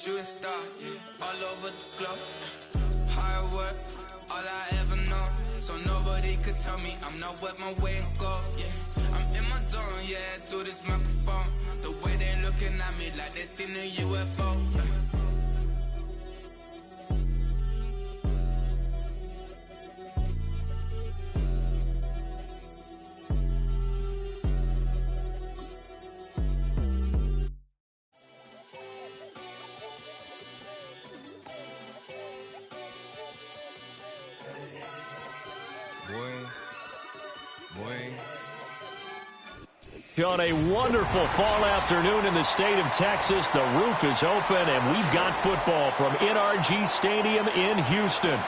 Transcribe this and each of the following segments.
shooting star, yeah, all over the globe. Hard work, all I ever know. So nobody could tell me I'm not wet my way and go, yeah. I'm in my zone, yeah, through this microphone. The way they looking at me like they seen a UFO. On a wonderful fall afternoon in the state of Texas, the roof is open, and we've got football from NRG Stadium in Houston.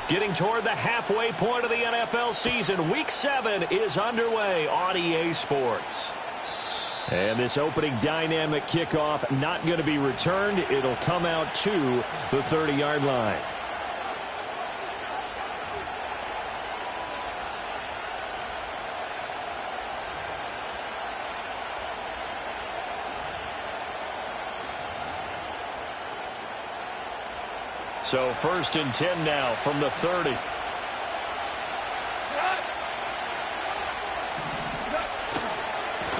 Getting toward the halfway point of the NFL season, Week 7 is underway on EA Sports. And this opening dynamic kickoff not going to be returned. It'll come out to the 30-yard line. So 1st and 10 now from the 30.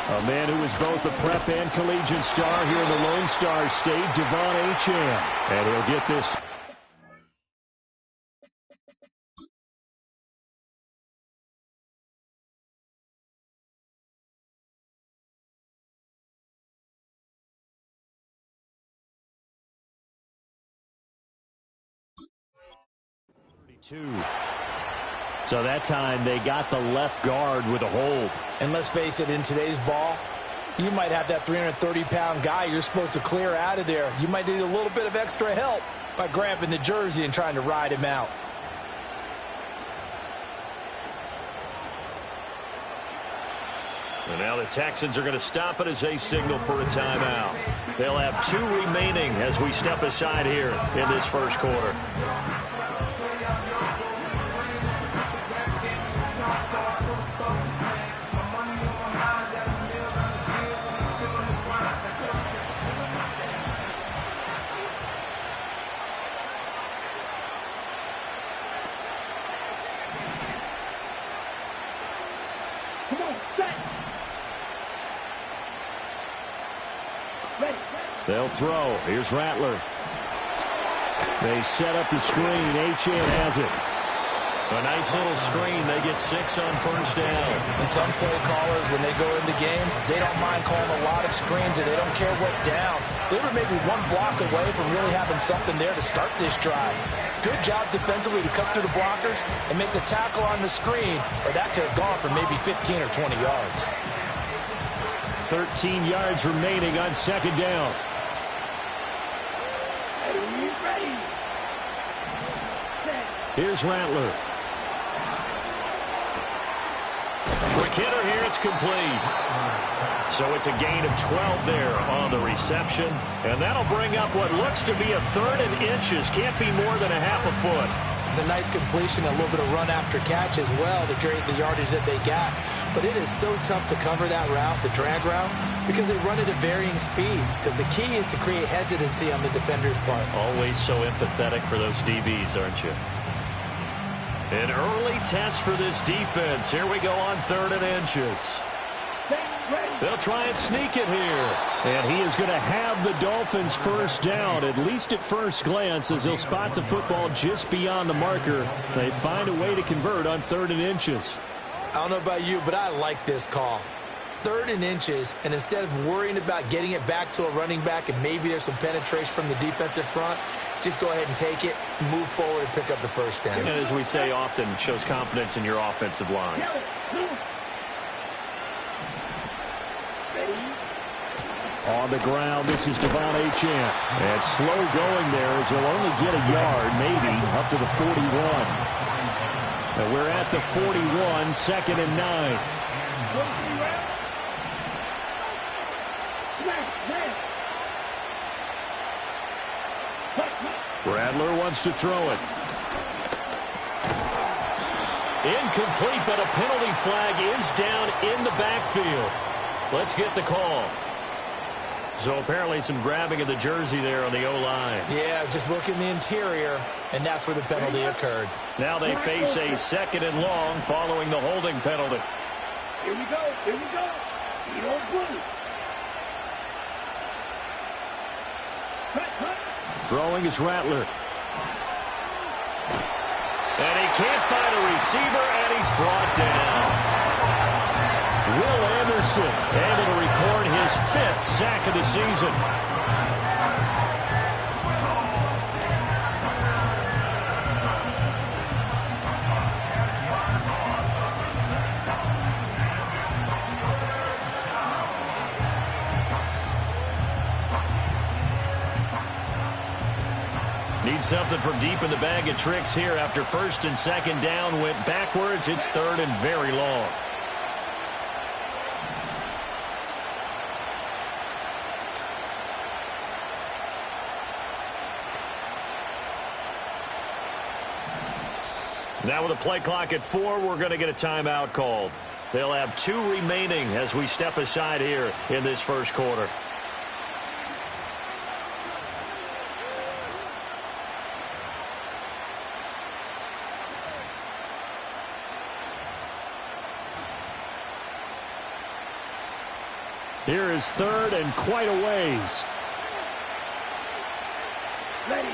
A man who is both a prep and collegiate star here in the Lone Star State, Devon Achane. And he'll get this. So that time they got the left guard with a hold. And let's face it, in today's ball, you might have that 330-pound guy you're supposed to clear out of there. You might need a little bit of extra help by grabbing the jersey and trying to ride him out. And now the Texans are going to stop it as they signal for a timeout. They'll have 2 remaining as we step aside here in this first quarter. They'll throw. Here's Rattler. They set up the screen. Achane has it. A nice little screen. They get 6 on first down. And some play callers, when they go into games, they don't mind calling a lot of screens, and they don't care what down. They were maybe 1 block away from really having something there to start this drive. Good job defensively to cut through the blockers and make the tackle on the screen, or that could have gone for maybe 15 or 20 yards. 13 yards remaining on second down. Here's Rattler. Quick hitter here, it's complete. So it's a gain of 12 there on the reception. And that'll bring up what looks to be a 3rd and inches. Can't be more than a half a foot. It's a nice completion, a little bit of run after catch as well to create the yardage that they got. But it is so tough to cover that route, the drag route, because they run it at varying speeds. Because the key is to create hesitancy on the defender's part. Always so empathetic for those DBs, aren't you? An early test for this defense. Here we go on 3rd and inches. They'll try and sneak it here. And he is going to have the Dolphins first down, at least at first glance, as he'll spot the football just beyond the marker. They find a way to convert on 3rd and inches. I don't know about you, but I like this call. 3rd and inches, and instead of worrying about getting it back to a running back and maybe there's some penetration from the defensive front, just go ahead and take it, move forward, and pick up the first down. And as we say often, it shows confidence in your offensive line. On the ground, this is Devon Achane. And slow going there as he'll only get a yard, maybe, up to the 41. And we're at the 41, 2nd and 9. Rattler wants to throw it. Incomplete, but a penalty flag is down in the backfield. Let's get the call. So apparently some grabbing of the jersey there on the O-line. Yeah, just look in the interior, and that's where the penalty occurred. Now they face a 2nd and long following the holding penalty. Here we go. Here we go. You don't blue. Throwing is Rattler. And he can't find a receiver, and he's brought down. Will Anderson able to record his 5th sack of the season. Need something from deep in the bag of tricks here after 1st and 2nd down went backwards. It's 3rd and very long. Now with a play clock at 4, we're going to get a timeout called. They'll have 2 remaining as we step aside here in this first quarter. Here is 3rd and quite a ways. Ready.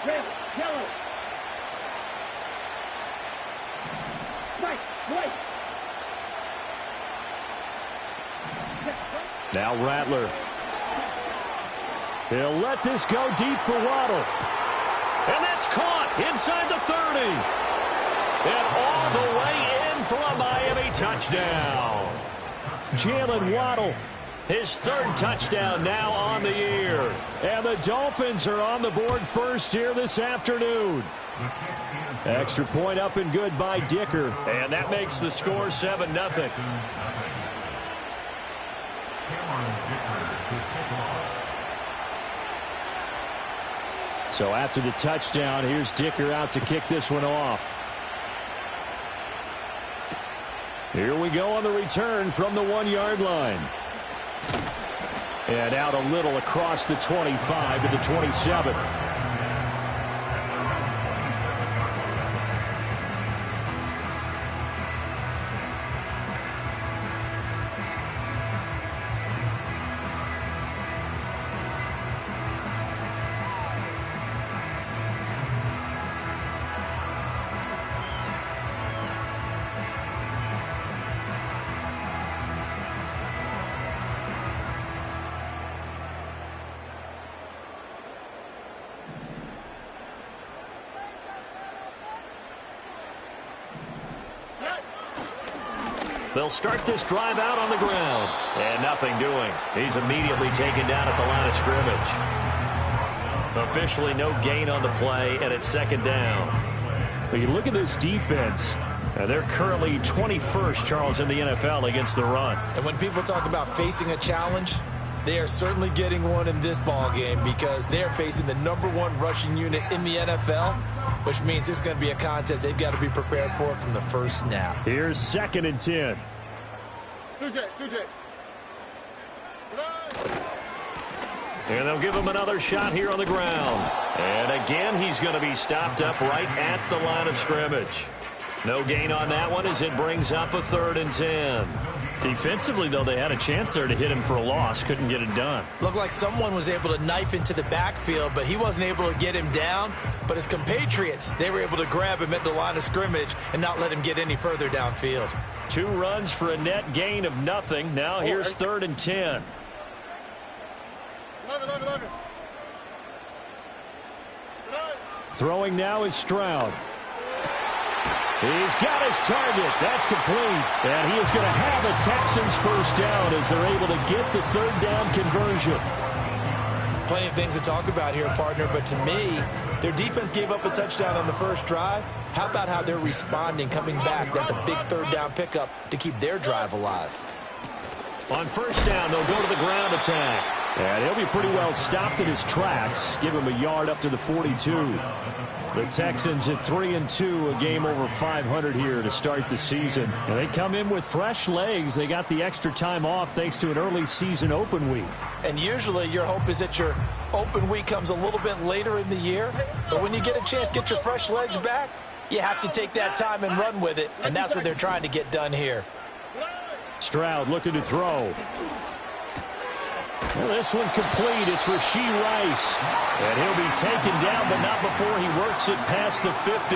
Red, yellow. White. Now Rattler. He'll let this go deep for Waddle. And that's caught inside the 30. And all the way in for a Miami touchdown. Jalen Waddle, his 3rd touchdown now on the year. And the Dolphins are on the board first here this afternoon. Extra point up and good by Dicker. And that makes the score 7-0. So after the touchdown, here's Dicker out to kick this one off. Here we go on the return from the 1-yard line. And out a little across the 25 to the 27. They'll start this drive out on the ground. And nothing doing. He's immediately taken down at the line of scrimmage. Officially no gain on the play, and it's 2nd down. But you look at this defense. They're currently 21st, Charles, in the NFL against the run. And when people talk about facing a challenge, they are certainly getting one in this ball game because they're facing the #1 rushing unit in the NFL, which means it's going to be a contest they've got to be prepared for from the first snap. Here's 2nd and 10. And they'll give him another shot here on the ground. And again, he's going to be stopped up right at the line of scrimmage. No gain on that one as it brings up a 3rd and 10. Defensively, though, they had a chance there to hit him for a loss. Couldn't get it done. Looked like someone was able to knife into the backfield, but he wasn't able to get him down. But his compatriots, they were able to grab him at the line of scrimmage and not let him get any further downfield. 2 runs for a net gain of nothing. Now here's 3rd and 10. Throwing now is Stroud. He's got his target. That's complete. And he is going to have a Texans first down as they're able to get the 3rd down conversion. Plenty of things to talk about here, partner, but to me, their defense gave up a touchdown on the first drive. How about how they're responding, coming back? That's a big 3rd down pickup to keep their drive alive. On first down, they'll go to the ground attack. And he'll be pretty well stopped in his tracks. Give him a yard up to the 42. The Texans at 3-2, a game over 500 here to start the season. And they come in with fresh legs. They got the extra time off thanks to an early season open week. And usually your hope is that your open week comes a little bit later in the year. But when you get a chance to get your fresh legs back, you have to take that time and run with it. And that's what they're trying to get done here. Stroud looking to throw. Well, this one complete. It's Rashee Rice. And he'll be taken down, but not before he works it past the 50.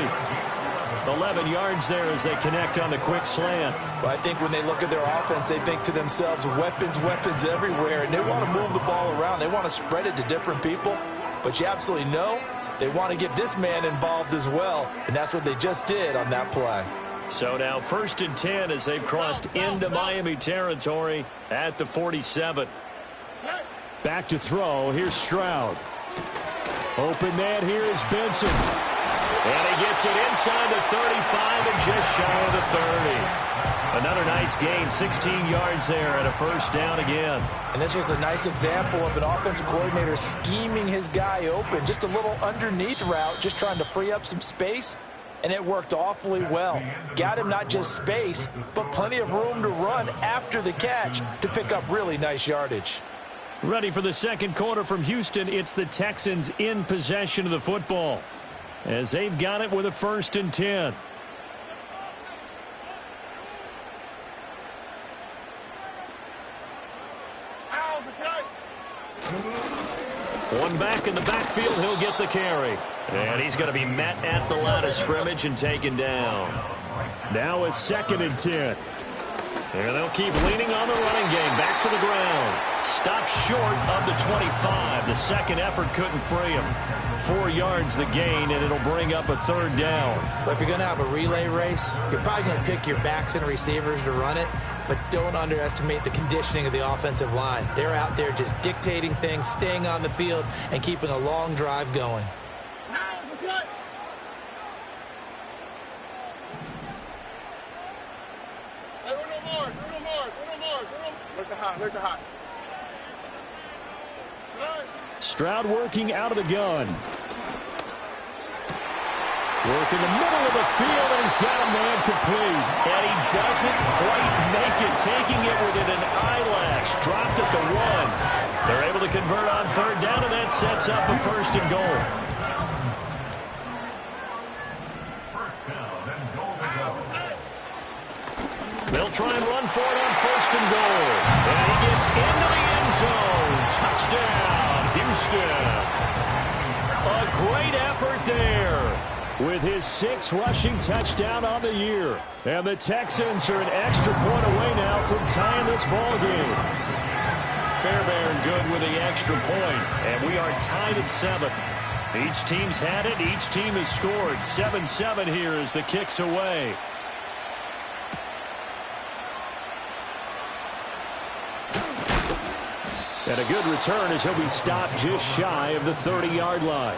11 yards there as they connect on the quick slant. But I think when they look at their offense, they think to themselves, weapons, weapons everywhere. And they want to move the ball around. They want to spread it to different people. But you absolutely know they want to get this man involved as well. And that's what they just did on that play. So now 1st and 10 as they've crossed into Miami territory at the 47. Back to throw. Here's Stroud. Open man here is Benson. And he gets it inside the 35 and just shy of the 30. Another nice gain, 16 yards there and a first down again. And this was a nice example of an offensive coordinator scheming his guy open. Just a little underneath route, just trying to free up some space. And it worked awfully well. Got him not just space, but plenty of room to run after the catch to pick up really nice yardage. Ready for the second quarter from Houston. It's the Texans in possession of the football as they've got it with a 1st and 10. One back in the backfield. He'll get the carry. And he's going to be met at the line of scrimmage and taken down. Now a 2nd and 10. And they'll keep leaning on the running game. Back to the ground. Stopped short of the 25. The second effort couldn't free him. 4 yards the gain, and it'll bring up a 3rd down. But if you're going to have a relay race, you're probably going to pick your backs and receivers to run it. But don't underestimate the conditioning of the offensive line. They're out there just dictating things, staying on the field, and keeping a long drive going. Stroud working out of the gun. Work in the middle of the field, and he's got a man complete. And he doesn't quite make it, taking it within an eyelash. Dropped at the 1. They're able to convert on 3rd down, and that sets up a 1st and goal. They'll try and run for it on 1st and goal. And he gets into the end zone. Touchdown, Houston. A great effort there with his 6th rushing touchdown on the year. And the Texans are an extra point away now from tying this ball game. Fairbairn good with the extra point. And we are tied at 7. Each team's had it. Each team has scored. 7-7 here as the kick's away. And a good return as he'll be stopped just shy of the 30-yard line.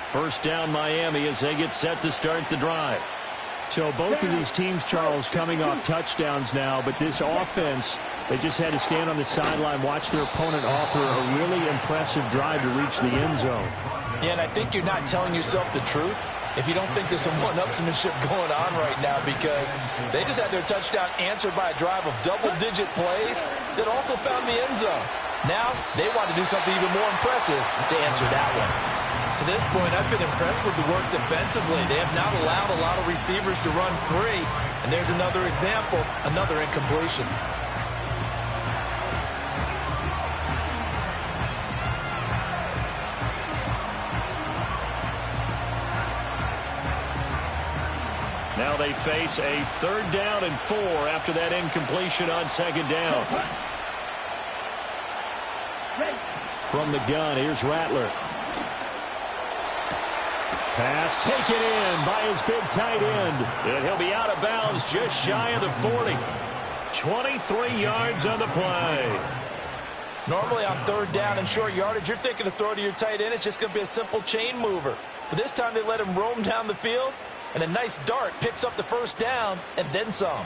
First down Miami as they get set to start the drive. So both of these teams, Charles, coming off touchdowns now, but this offense, they just had to stand on the sideline, watch their opponent offer a really impressive drive to reach the end zone. Yeah, and I think you're not telling yourself the truth if you don't think there's some one-upsmanship going on right now, because they just had their touchdown answered by a drive of double-digit plays that also found the end zone. Now they want to do something even more impressive to answer that one. To this point, I've been impressed with the work defensively. They have not allowed a lot of receivers to run free. And there's another example, another incompletion. Now they face a 3rd down and 4 after that incompletion on 2nd down. From the gun, here's Rattler. Pass taken in by his big tight end. And he'll be out of bounds just shy of the 40. 23 yards on the play. Normally on third down and short yardage, you're thinking to throw to your tight end. It's just going to be a simple chain mover. But this time they let him roam down the field, and a nice dart picks up the first down and then some.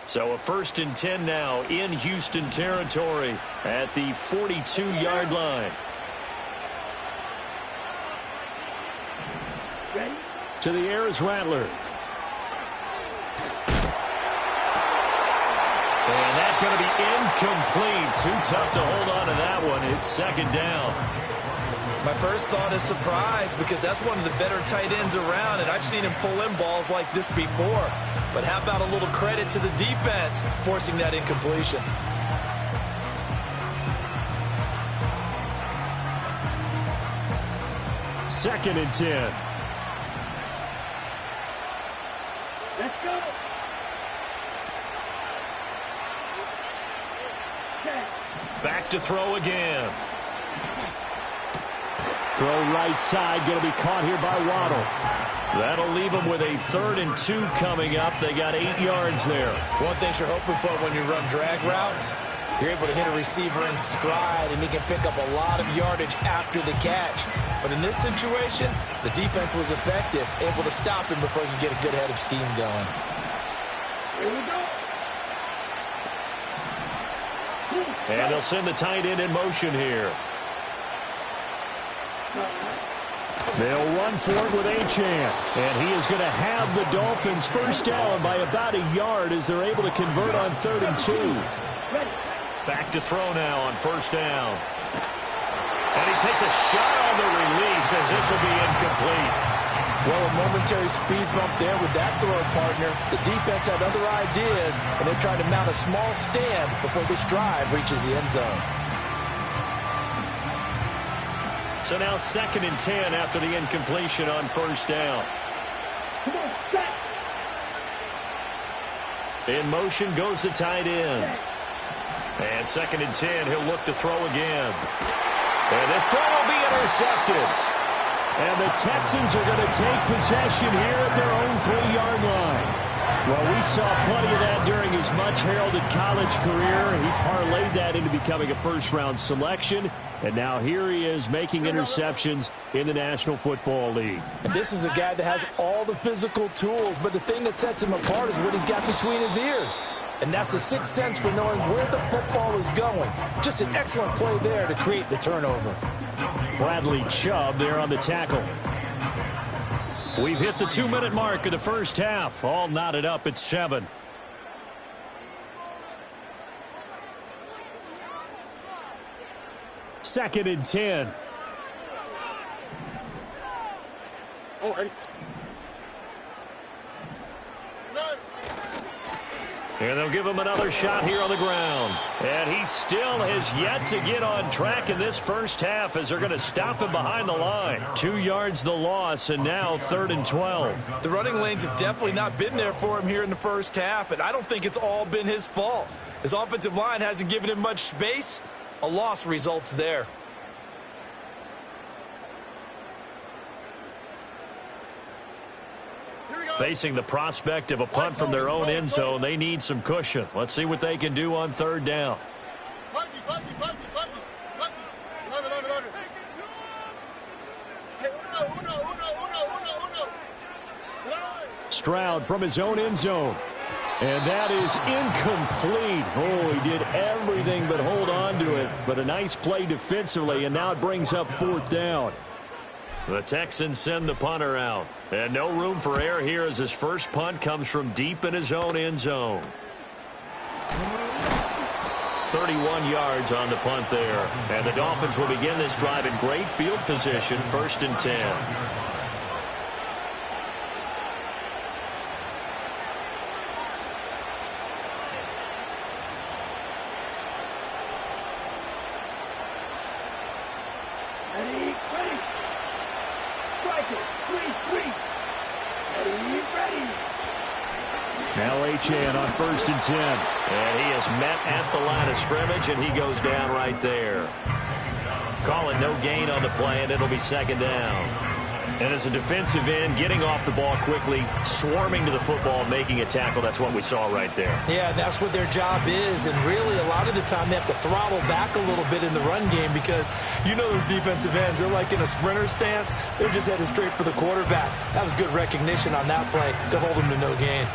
So a 1st and 10 now in Houston territory at the 42-yard line. Ready? To the air is Rattler. And that's going to be incomplete. Too tough to hold on to that one. It's 2nd down. My first thought is surprise, because that's one of the better tight ends around, and I've seen him pull in balls like this before. But how about a little credit to the defense forcing that incompletion? Second and 10. Let's go. Back to throw again. Throw right side, going to be caught here by Waddle. That'll leave them with a 3rd and 2 coming up. They got 8 yards there. One thing you're hoping for when you run drag routes, you're able to hit a receiver in stride, and he can pick up a lot of yardage after the catch. But in this situation, the defense was effective, able to stop him before he could get a good head of steam going. Here we go. And they'll send the tight end in motion here. They'll run for it with Achane. And he is going to have the Dolphins first down by about a yard as they're able to convert on 3rd and 2. Back to throw now on 1st down. And he takes a shot on the release as this will be incomplete. Well, a momentary speed bump there with that throw partner. The defense had other ideas, and they're trying to mount a small stand before this drive reaches the end zone. So now 2nd and 10 after the incompletion on 1st down. Come on, set. In motion goes the tight end. And 2nd and 10, he'll look to throw again. And this throw will be intercepted. And the Texans are going to take possession here at their own 3-yard line. Well, we saw plenty of that during his much-heralded college career. He parlayed that into becoming a first-round selection. And now here he is making interceptions in the National Football League. And this is a guy that has all the physical tools, but the thing that sets him apart is what he's got between his ears. And that's the sixth sense for knowing where the football is going. Just an excellent play there to create the turnover. Bradley Chubb there on the tackle. We've hit the 2-minute mark of the first half. All knotted up at 7. Second and 10. All right. And they'll give him another shot here on the ground. And he still has yet to get on track in this first half as they're going to stop him behind the line. 2 yards the loss, and now 3rd and 12. The running lanes have definitely not been there for him here in the first half, and I don't think it's all been his fault. His offensive line hasn't given him much space. A loss results there. Facing the prospect of a punt from their own end zone, they need some cushion. Let's see what they can do on 3rd down. Stroud from his own end zone. And that is incomplete. Oh, he did everything but hold on to it. But a nice play defensively, and now it brings up 4th down. The Texans send the punter out. And no room for error here as his first punt comes from deep in his own end zone. 31 yards on the punt there. And the Dolphins will begin this drive in great field position, 1st and 10. Ready, ready. Strike it, 3. Now Achane on 1st and 10. And he is met at the line of scrimmage, and he goes down right there. Call it no gain on the play, and it'll be 2nd down. And as a defensive end, getting off the ball quickly, swarming to the football, making a tackle, that's what we saw right there. Yeah, that's what their job is. And really, a lot of the time, they have to throttle back a little bit in the run game because you know those defensive ends, they're like in a sprinter stance. They're just headed straight for the quarterback. That was good recognition on that play to hold them to no gain.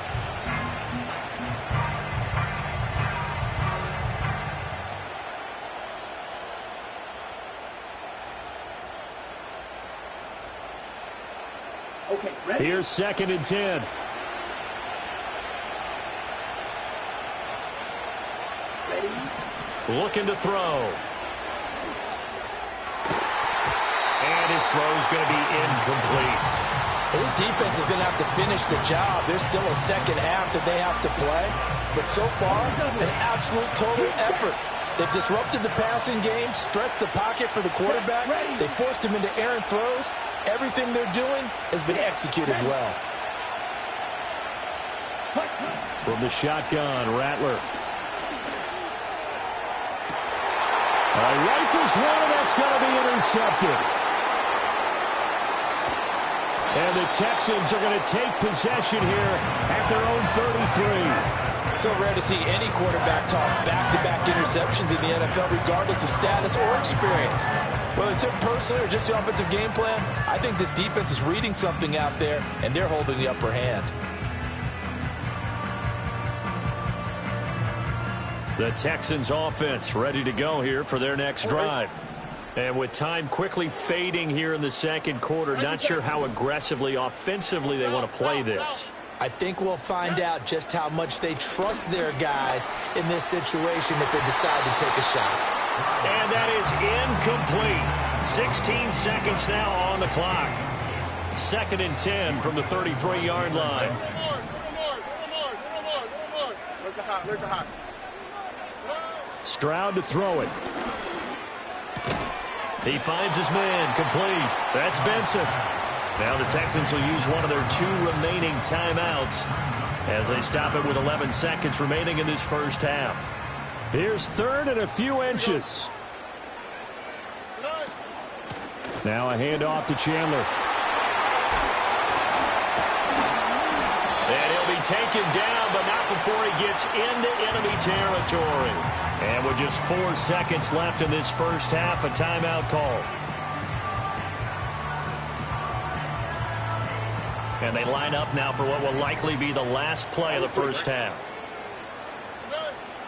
Okay, ready? Here's 2nd and 10. Ready? Looking to throw. And his throw's going to be incomplete. This defense is going to have to finish the job. There's still a second half that they have to play. But so far, an absolute total effort. They've disrupted the passing game, stressed the pocket for the quarterback. They forced him into errant throws. Everything they're doing has been executed well. From the shotgun, Rattler. Rifles one, and that's going to be intercepted. And the Texans are going to take possession here at their own 33. So rare to see any quarterback toss back-to-back interceptions in the NFL, regardless of status or experience. Whether it's him personally or just the offensive game plan, I think this defense is reading something out there, and they're holding the upper hand. The Texans offense ready to go here for their next drive. And with time quickly fading here in the 2nd quarter, not sure how aggressively, offensively they want to play this. I think we'll find out just how much they trust their guys in this situation if they decide to take a shot. And that is incomplete. 16 seconds now on the clock. 2nd and 10 from the 33-yard line. Where's the hot? Stroud to throw it. He finds his man, complete. That's Benson. Now the Texans will use one of their 2 remaining timeouts as they stop it with 11 seconds remaining in this first half. Here's 3rd and a few inches. Now a handoff to Chandler. And he'll be taken down, but not before he gets into enemy territory. And with just 4 seconds left in this first half, a timeout call. And they line up now for what will likely be the last play of the first half.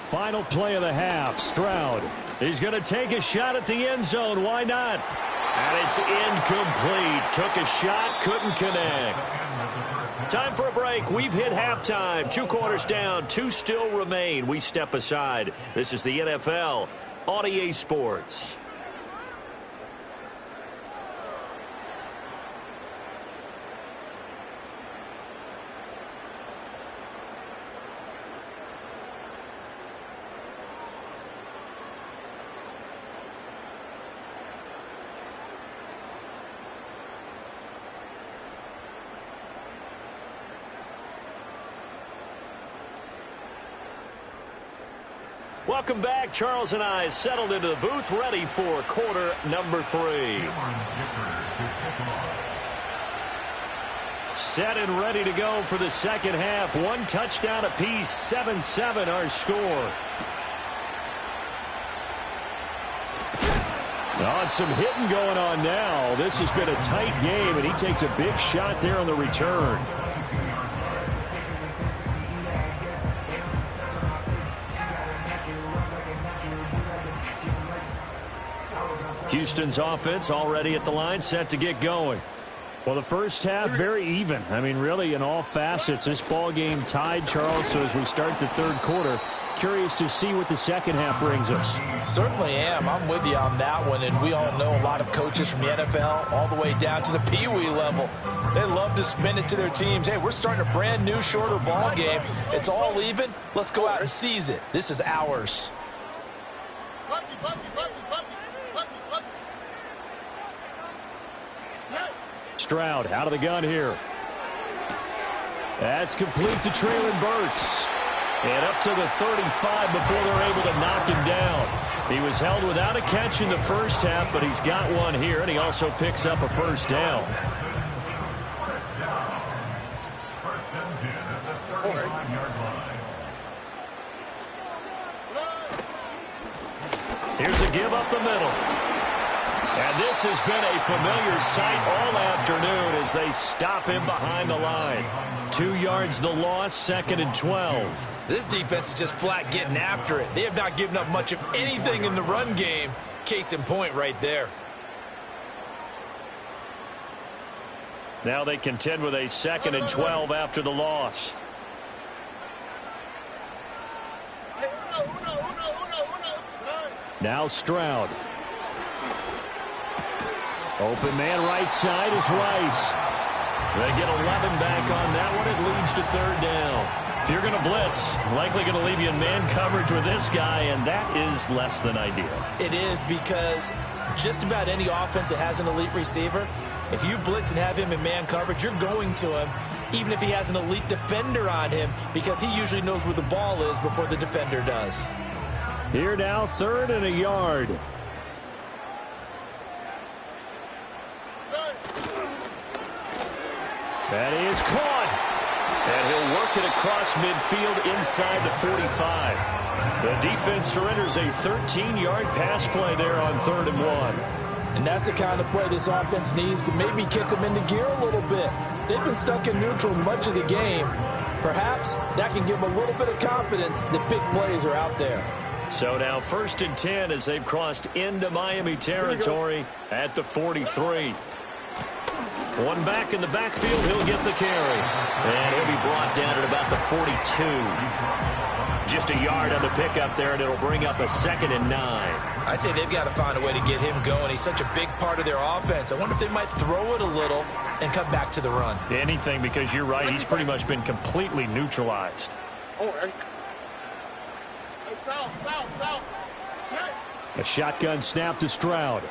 Final play of the half. Stroud. He's going to take a shot at the end zone. Why not? And it's incomplete. Took a shot, couldn't connect. Time for a break. We've hit halftime. 2 quarters down, 2 still remain. We step aside. This is the NFL on EA Sports. Welcome back. Charles and I settled into the booth, ready for quarter number 3. Set and ready to go for the second half. 1 touchdown apiece, 7-7 our score. Oh, some hitting going on now. This has been a tight game, and he takes a big shot there on the return. Houston's offense already at the line, set to get going. Well, the first half, very even. I mean, really, in all facets, this ball game tied, Charles. So as we start the 3rd quarter, curious to see what the second half brings us. Certainly am. I'm with you on that one. And we all know a lot of coaches from the NFL all the way down to the Pee Wee level. They love to spin it to their teams. Hey, we're starting a brand new, shorter ball game. It's all even. Let's go out and seize it. This is ours. Stroud out of the gun here. That's complete to Treylon Burks. And up to the 35 before they're able to knock him down. He was held without a catch in the first half, but he's got one here, and he also picks up a first down. Here's a give up the middle. And this has been a familiar sight all afternoon as they stop him behind the line. 2 yards the loss, 2nd and 12. This defense is just flat getting after it. They have not given up much of anything in the run game. Case in point right there. Now they contend with a 2nd and 12 after the loss. Now Stroud. Open man right side is Rice. They get 11 back on that one. It leads to 3rd down. If you're going to blitz, likely going to leave you in man coverage with this guy, and that is less than ideal. It is, because just about any offense that has an elite receiver, if you blitz and have him in man coverage, you're going to him, even if he has an elite defender on him, because he usually knows where the ball is before the defender does. Here now, 3rd and a yard. That is caught. And he'll work it across midfield inside the 45. The defense surrenders a 13-yard pass play there on 3rd and 1. And that's the kind of play this offense needs to maybe kick them into gear a little bit. They've been stuck in neutral much of the game. Perhaps that can give them a little bit of confidence that big plays are out there. So now 1st and 10 as they've crossed into Miami territory at the 43. One back in the backfield, he'll get the carry. And he'll be brought down at about the 42. Just a yard on the pickup there, and it'll bring up a 2nd and 9. I'd say they've got to find a way to get him going. He's such a big part of their offense. I wonder if they might throw it a little and come back to the run. Anything, because you're right. He's pretty much been completely neutralized. A shotgun snap to Stroud.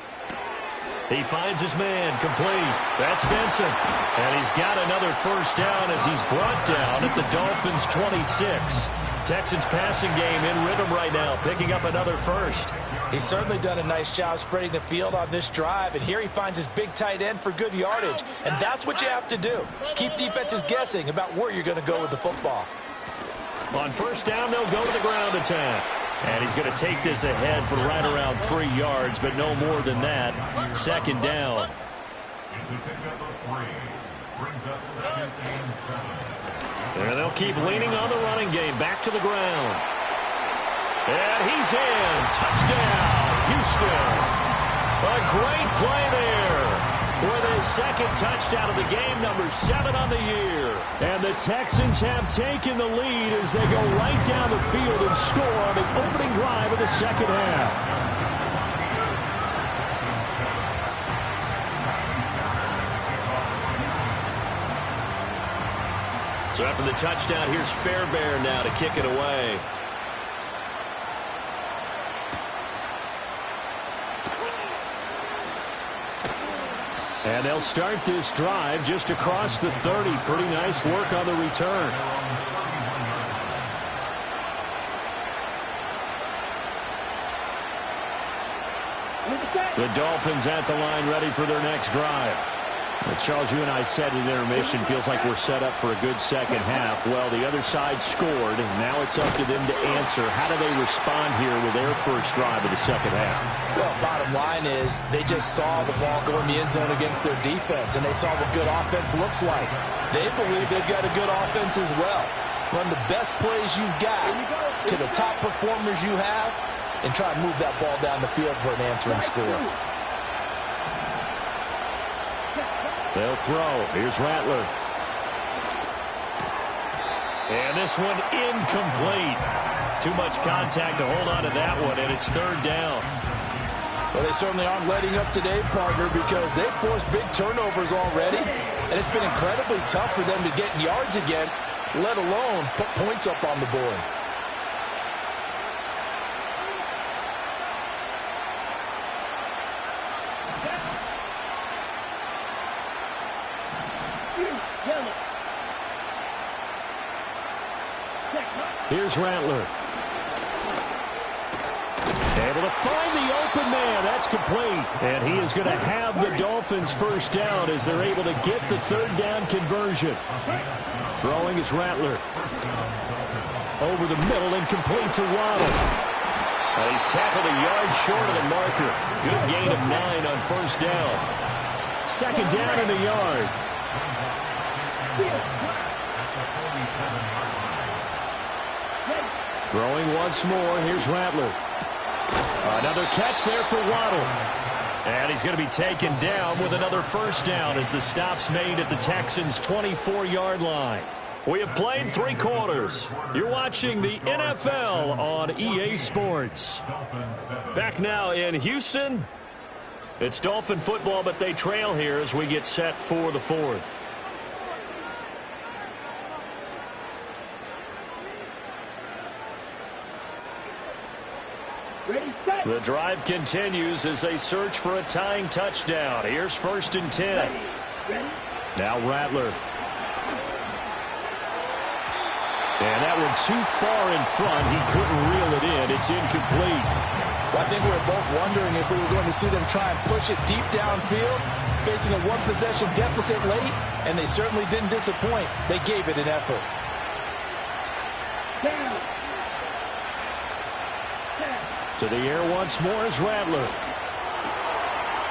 He finds his man, complete. That's Benson. And he's got another first down as he's brought down at the Dolphins' 26. Texans passing game in rhythm right now, picking up another first. He's certainly done a nice job spreading the field on this drive, and here he finds his big tight end for good yardage. And that's what you have to do. Keep defenses guessing about where you're going to go with the football. On first down, they'll go to the ground attack. And he's going to take this ahead for right around 3 yards, but no more than that. 2nd down. And they'll keep leaning on the running game. Back to the ground. And he's in. Touchdown, Houston. A great play there. With his 2nd touchdown of the game, number 7 on the year. And the Texans have taken the lead as they go right down the field and score on the opening drive of the 2nd half. So after the touchdown, here's Fairbairn now to kick it away. And they'll start this drive just across the 30. Pretty nice work on the return. The Dolphins at the line, ready for their next drive. Well, Charles, you and I said in intermission, feels like we're set up for a good second half. Well, the other side scored, and now it's up to them to answer. How do they respond here with their first drive of the second half? Well, bottom line is they just saw the ball go in the end zone against their defense, and they saw what good offense looks like. They believe they've got a good offense as well. Run the best plays you've got to the top performers you have, and try to move that ball down the field for an answering score. They'll throw. Here's Rattler. And this one incomplete. Too much contact to hold on to that one, and it's 3rd down. Well, they certainly aren't letting up today, partner, because they've forced big turnovers already, and it's been incredibly tough for them to get yards against, let alone put points up on the board. Here's Rattler. Able to find the open man. That's complete. And he is going to have the Dolphins first down as they're able to get the third down conversion. Throwing is Rattler. Over the middle and complete to Waddle. He's tackled a yard short of the marker. Good gain of 9 on first down. Second down in the yard. Throwing once more. Here's Rattler. Another catch there for Waddle. And he's going to be taken down with another first down as the stop's made at the Texans' 24-yard line. We have played 3 quarters. You're watching the NFL on EA Sports. Back now in Houston. It's Dolphin football, but they trail here as we get set for the 4th. The drive continues as they search for a tying touchdown. Here's 1st and 10. Now Rattler. And that one too far in front. He couldn't reel it in. It's incomplete. Well, I think we were both wondering if we were going to see them try and push it deep downfield, facing a one-possession deficit late, and they certainly didn't disappoint. They gave it an effort. To the air once more is Rattler.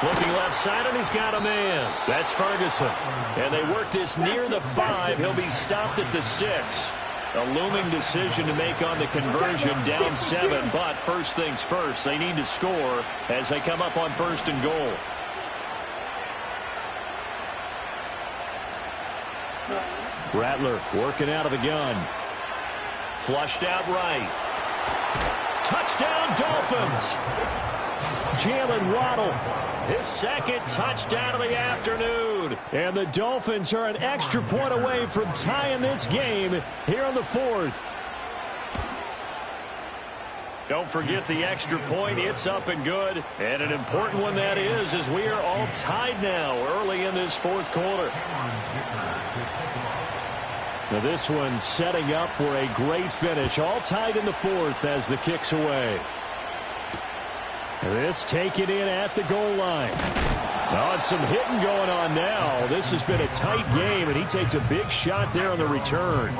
Looking left side, and he's got a man. That's Ferguson. And they work this near the 5. He'll be stopped at the 6. A looming decision to make on the conversion, down 7. But first things first, they need to score as they come up on 1st and goal. Rattler working out of the gun. Flushed out right. Touchdown, Dolphins. Jalen Waddle, his 2nd touchdown of the afternoon. And the Dolphins are an extra point away from tying this game here on the 4th. Don't forget the extra point. It's up and good. And an important one that is, as we are all tied now early in this 4th quarter. Now this one setting up for a great finish. All tied in the 4th as the kick's away. This taken in at the goal line. Oh, and some hitting going on now. This has been a tight game, and he takes a big shot there on the return.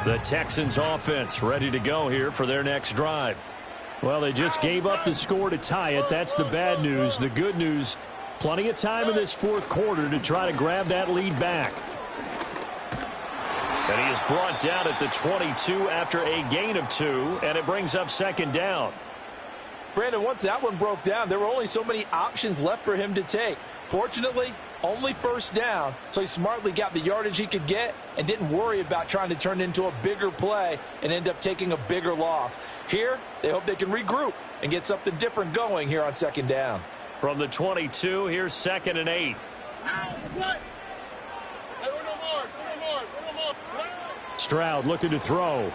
The Texans offense ready to go here for their next drive. Well, they just gave up the score to tie it. That's the bad news. The good news, plenty of time in this 4th quarter to try to grab that lead back. And he is brought down at the 22 after a gain of 2, and it brings up 2nd down. Brandon, once that one broke down, there were only so many options left for him to take. Fortunately, only 1st down, so he smartly got the yardage he could get and didn't worry about trying to turn it into a bigger play and end up taking a bigger loss. Here, they hope they can regroup and get something different going here on 2nd down. From the 22, here's 2nd and 8. Stroud looking to throw.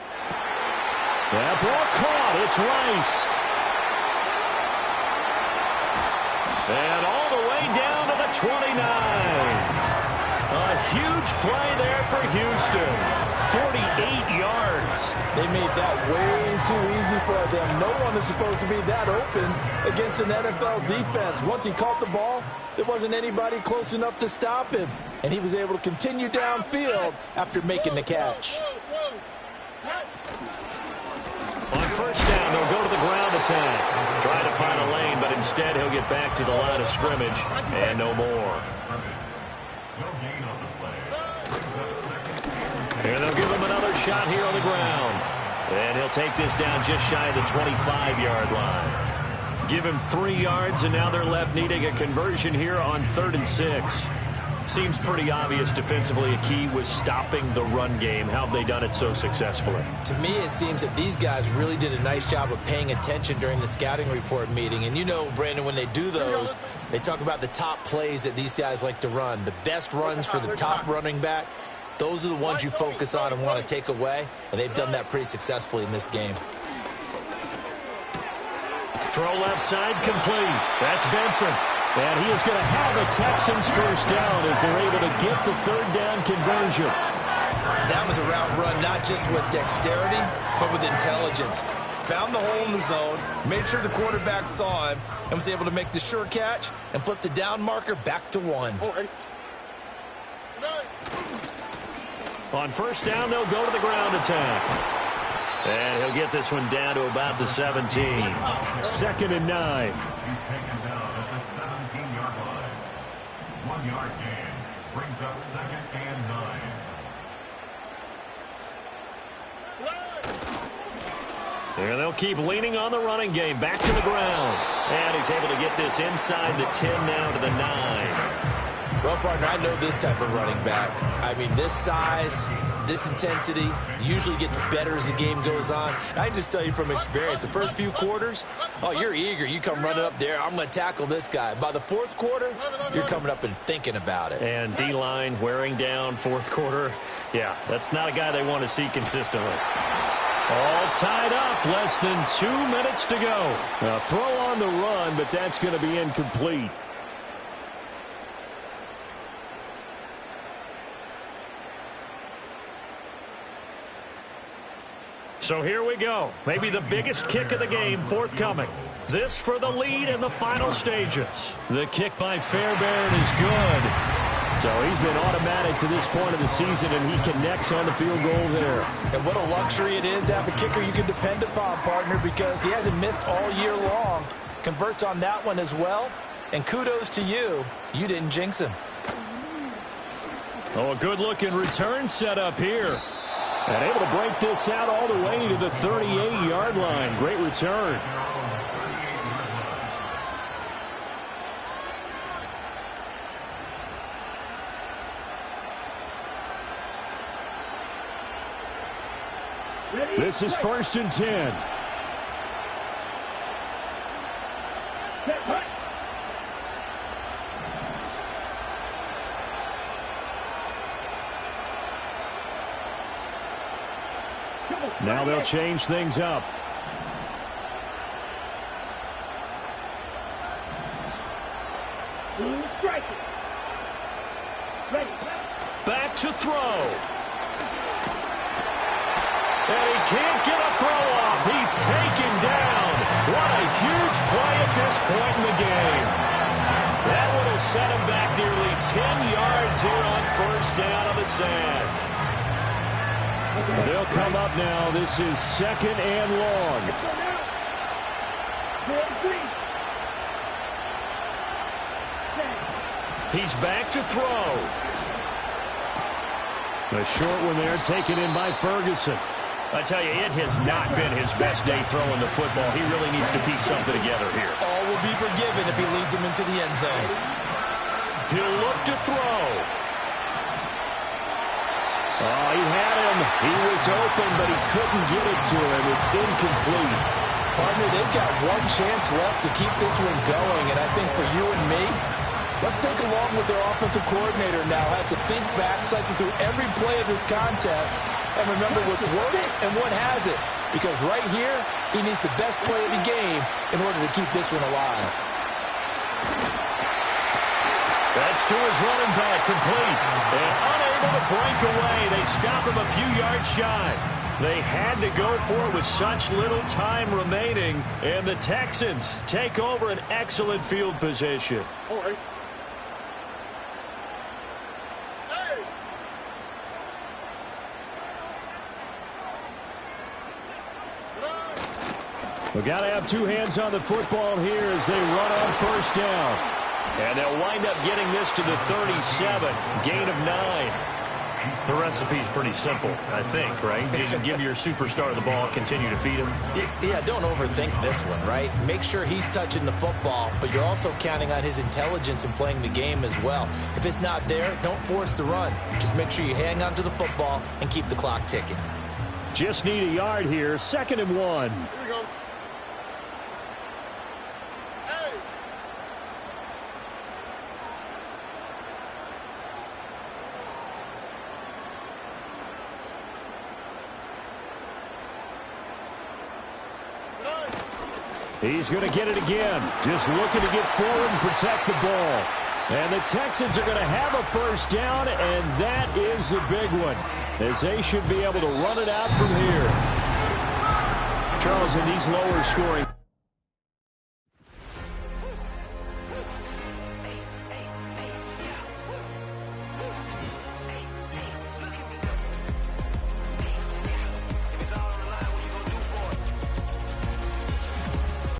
That ball caught. It's Rice. And all the way down to the 29. A huge play there for Houston. 48 yards. They made that way too easy for them. No one is supposed to be that open against an NFL defense. Once he caught the ball, there wasn't anybody close enough to stop him. And he was able to continue downfield after making the catch. On 1st down, they'll go to the ground attack. Trying to find a lane, but instead he'll get back to the line of scrimmage and no more. And they'll give him another shot here on the ground. And he'll take this down just shy of the 25-yard line. Give him 3 yards, and now they're left needing a conversion here on 3rd and 6. Seems pretty obvious defensively a key was stopping the run game. How have they done it so successfully? To me, it seems that these guys really did a nice job of paying attention during the scouting report meeting. And you know, Brandon, when they do those, they talk about the top plays that these guys like to run. The best runs for the top running back, those are the ones you focus on and want to take away. And they've done that pretty successfully in this game. Throw left side complete. That's Benson. And he is going to have a Texans first down as they're able to get the third down conversion. That was a route run not just with dexterity, but with intelligence. Found the hole in the zone, made sure the quarterback saw him, and was able to make the sure catch and flip the down marker back to 1. On first down, they'll go to the ground attack. And he'll get this one down to about the 17. 2nd and 9. Brings up 2nd and 9. There they'll keep leaning on the running game. Back to the ground. And he's able to get this inside the 10 now to the 9. Well, partner, I know this type of running back. I mean, this size, this intensity usually gets better as the game goes on. I just tell you from experience, the first few quarters, oh, you're eager. You come running up there, I'm going to tackle this guy. By the fourth quarter, you're coming up and thinking about it. And D-line wearing down fourth quarter. Yeah, that's not a guy they want to see consistently. All tied up, less than 2 minutes to go. A throw on the run, but that's going to be incomplete. So here we go. Maybe the biggest kick of the game forthcoming. This for the lead in the final stages. The kick by Fairbairn is good. So he's been automatic to this point of the season, and he connects on the field goal there. And what a luxury it is to have a kicker you can depend upon, partner, because he hasn't missed all year long. Converts on that one as well. And kudos to you. You didn't jinx him. Oh, a good-looking return set up here. And able to break this out all the way to the 38-yard line. Great return. This is 1st and 10. Now they'll change things up. Back to throw. And he can't get a throw off. He's taken down. What a huge play at this point in the game. That would have set him back nearly 10 yards here on first down on the sack. They'll come up now. This is 2nd and long. He's back to throw. A short one there taken in by Ferguson. I tell you, it has not been his best day throwing the football. He really needs to piece something together here. All will be forgiven if he leads him into the end zone. He'll look to throw. Oh, he had him. He was open, but he couldn't get it to him. It's incomplete. Partner, they've got one chance left to keep this one going, and I think for you and me, let's think along with their offensive coordinator now. Has to think back, cycle through every play of this contest, and remember what's worked and what hasn't. Because right here, he needs the best play of the game in order to keep this one alive. That's to his running back, complete. And unable to break away. They stop him a few yards shy. They had to go for it with such little time remaining. And the Texans take over an excellent field position. All right. We've got to have two hands on the football here as they run on first down. And they'll wind up getting this to the 37, gain of 9. The recipe's pretty simple, I think, right? Just give your superstar the ball, continue to feed him. Yeah, don't overthink this one, right? Make sure he's touching the football, but you're also counting on his intelligence in playing the game as well. If it's not there, don't force the run. Just make sure you hang on to the football and keep the clock ticking. Just need a yard here, 2nd and 1. Here we go. He's going to get it again. Just looking to get forward and protect the ball. And the Texans are going to have a first down, and that is the big one, as they should be able to run it out from here. Charles, in these lower scoring